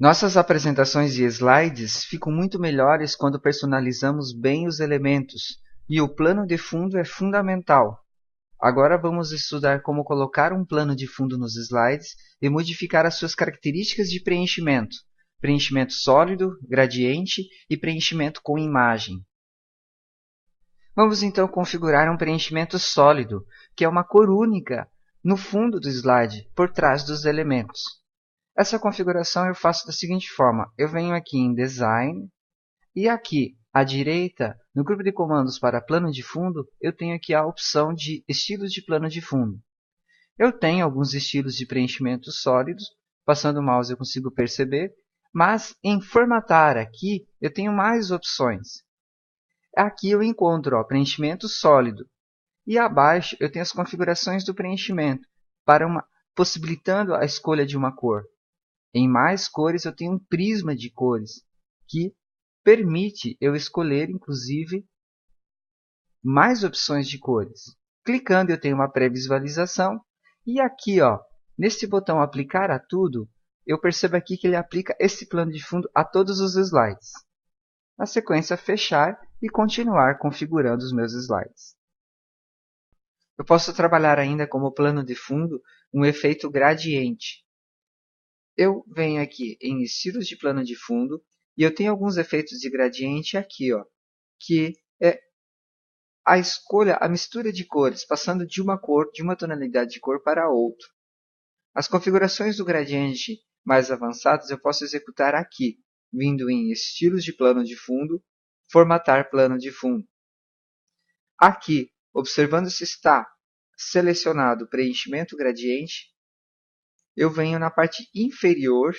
Nossas apresentações e slides ficam muito melhores quando personalizamos bem os elementos, e o plano de fundo é fundamental. Agora vamos estudar como colocar um plano de fundo nos slides e modificar as suas características de preenchimento. Preenchimento sólido, gradiente e preenchimento com imagem. Vamos então configurar um preenchimento sólido, que é uma cor única no fundo do slide, por trás dos elementos. Essa configuração eu faço da seguinte forma. Eu venho aqui em Design e aqui à direita, no grupo de comandos para plano de fundo, eu tenho aqui a opção de estilos de plano de fundo. Eu tenho alguns estilos de preenchimento sólidos, passando o mouse eu consigo perceber, mas em formatar aqui eu tenho mais opções. Aqui eu encontro preenchimento sólido e abaixo eu tenho as configurações do preenchimento, possibilitando a escolha de uma cor. Em mais cores eu tenho um prisma de cores, que permite eu escolher, inclusive, mais opções de cores. Clicando eu tenho uma pré-visualização e aqui, neste botão aplicar a tudo, eu percebo aqui que ele aplica esse plano de fundo a todos os slides. Na sequência, fechar e continuar configurando os meus slides. Eu posso trabalhar ainda como plano de fundo um efeito gradiente. Eu venho aqui em estilos de plano de fundo e eu tenho alguns efeitos de gradiente aqui, que é a escolha, a mistura de cores, passando de uma cor, de uma tonalidade de cor para outra. As configurações do gradiente mais avançadas eu posso executar aqui, vindo em estilos de plano de fundo, formatar plano de fundo. Aqui, observando se está selecionado preenchimento gradiente, eu venho na parte inferior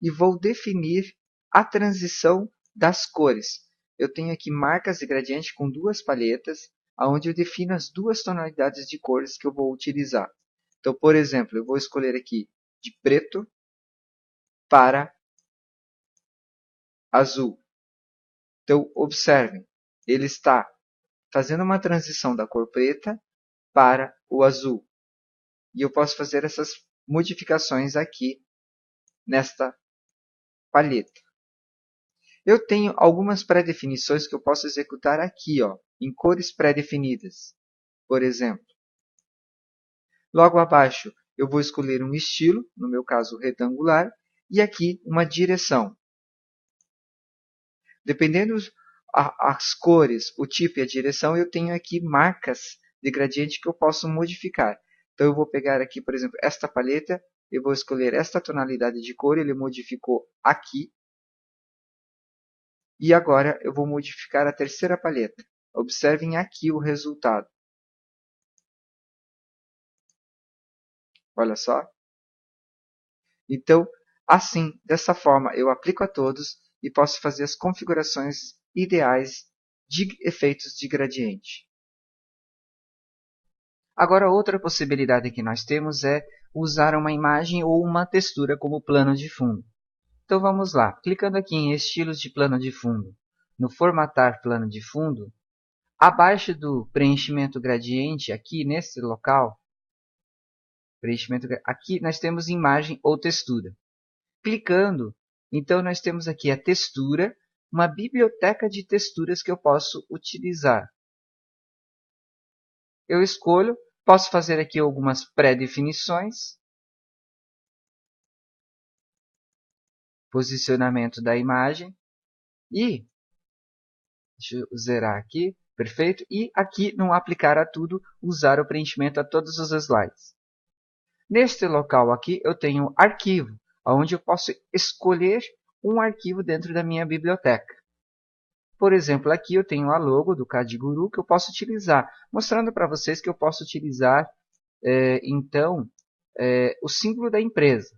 e vou definir a transição das cores. Eu tenho aqui marcas de gradiente com duas palhetas, onde eu defino as duas tonalidades de cores que eu vou utilizar. Então, por exemplo, eu vou escolher aqui de preto para azul. Então, observem, ele está fazendo uma transição da cor preta para o azul. E eu posso fazer essas modificações aqui nesta palheta. Eu tenho algumas pré-definições que eu posso executar aqui, em cores pré-definidas. Por exemplo, logo abaixo eu vou escolher um estilo, no meu caso retangular, e aqui uma direção. Dependendo as cores, o tipo e a direção, eu tenho aqui marcas de gradiente que eu posso modificar. Então eu vou pegar aqui, por exemplo, esta palheta, eu vou escolher esta tonalidade de cor, ele modificou aqui. E agora eu vou modificar a terceira palheta. Observem aqui o resultado. Olha só. Então, assim, dessa forma, eu aplico a todos e posso fazer as configurações ideais de efeitos de gradiente. Agora, outra possibilidade que nós temos é usar uma imagem ou uma textura como plano de fundo. Então, vamos lá. Clicando aqui em Estilos de plano de fundo, no Formatar plano de fundo, abaixo do preenchimento gradiente, aqui nesse local, aqui nós temos imagem ou textura. Clicando, então nós temos aqui a textura, uma biblioteca de texturas que eu posso utilizar. Eu escolho, posso fazer aqui algumas pré-definições. Posicionamento da imagem. E, deixa eu zerar aqui, perfeito. E aqui no aplicar a tudo, usar o preenchimento a todos os slides. Neste local aqui eu tenho arquivo, onde eu posso escolher um arquivo dentro da minha biblioteca. Por exemplo, aqui eu tenho a logo do CAD-Guru que eu posso utilizar, mostrando para vocês que eu posso utilizar, o símbolo da empresa.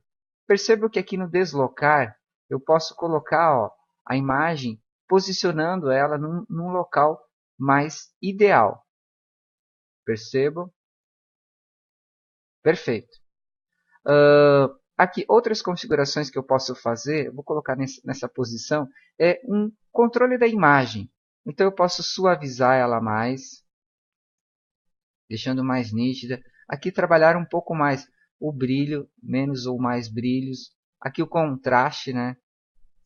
Perceba que aqui no deslocar, eu posso colocar a imagem, posicionando ela num local mais ideal. Percebam? Perfeito. Aqui, outras configurações que eu posso fazer, eu vou colocar nessa posição, é um controle da imagem. Então, eu posso suavizar ela mais, deixando mais nítida. Aqui, trabalhar um pouco mais o brilho, menos ou mais brilhos. aqui o contraste, né,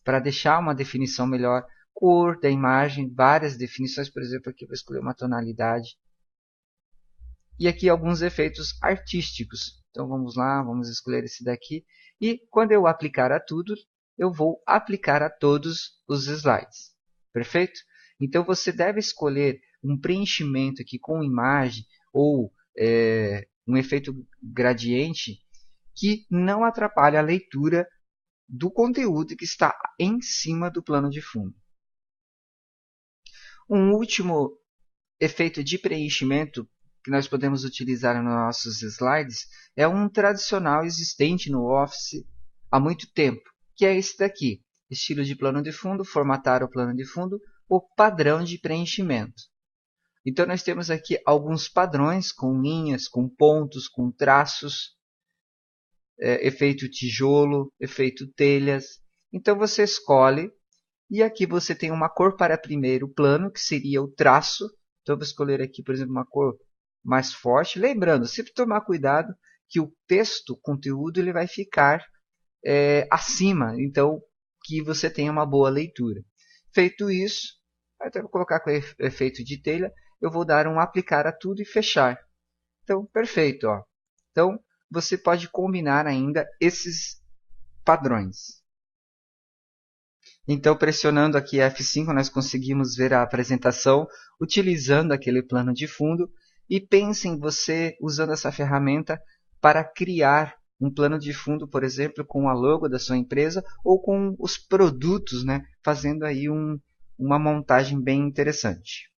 para deixar uma definição melhor, cor da imagem, várias definições, por exemplo, aqui eu vou escolher uma tonalidade. E aqui alguns efeitos artísticos. Então vamos lá, vamos escolher esse daqui. E quando eu aplicar a tudo, eu vou aplicar a todos os slides. Perfeito? Então você deve escolher um preenchimento aqui com imagem ou um efeito gradiente que não atrapalhe a leitura do conteúdo que está em cima do plano de fundo. Um último efeito de preenchimento que nós podemos utilizar nos nossos slides é um tradicional existente no Office há muito tempo, que é esse daqui, estilo de plano de fundo, formatar o plano de fundo, o padrão de preenchimento. Então nós temos aqui alguns padrões com linhas, com pontos, com traços, efeito tijolo, efeito telhas. Então você escolhe e aqui você tem uma cor para primeiro plano, que seria o traço. Então eu vou escolher aqui, por exemplo, uma cor mais forte. Lembrando, sempre tomar cuidado que o texto, o conteúdo, ele vai ficar acima, então que você tenha uma boa leitura. Feito isso, até vou colocar com efeito de telha, eu vou dar um aplicar a tudo e fechar. Então, perfeito. Ó. Então, você pode combinar ainda esses padrões. Então, pressionando aqui F5, nós conseguimos ver a apresentação utilizando aquele plano de fundo. E pense em você usando essa ferramenta para criar um plano de fundo, por exemplo, com a logo da sua empresa ou com os produtos, né? Fazendo aí uma montagem bem interessante.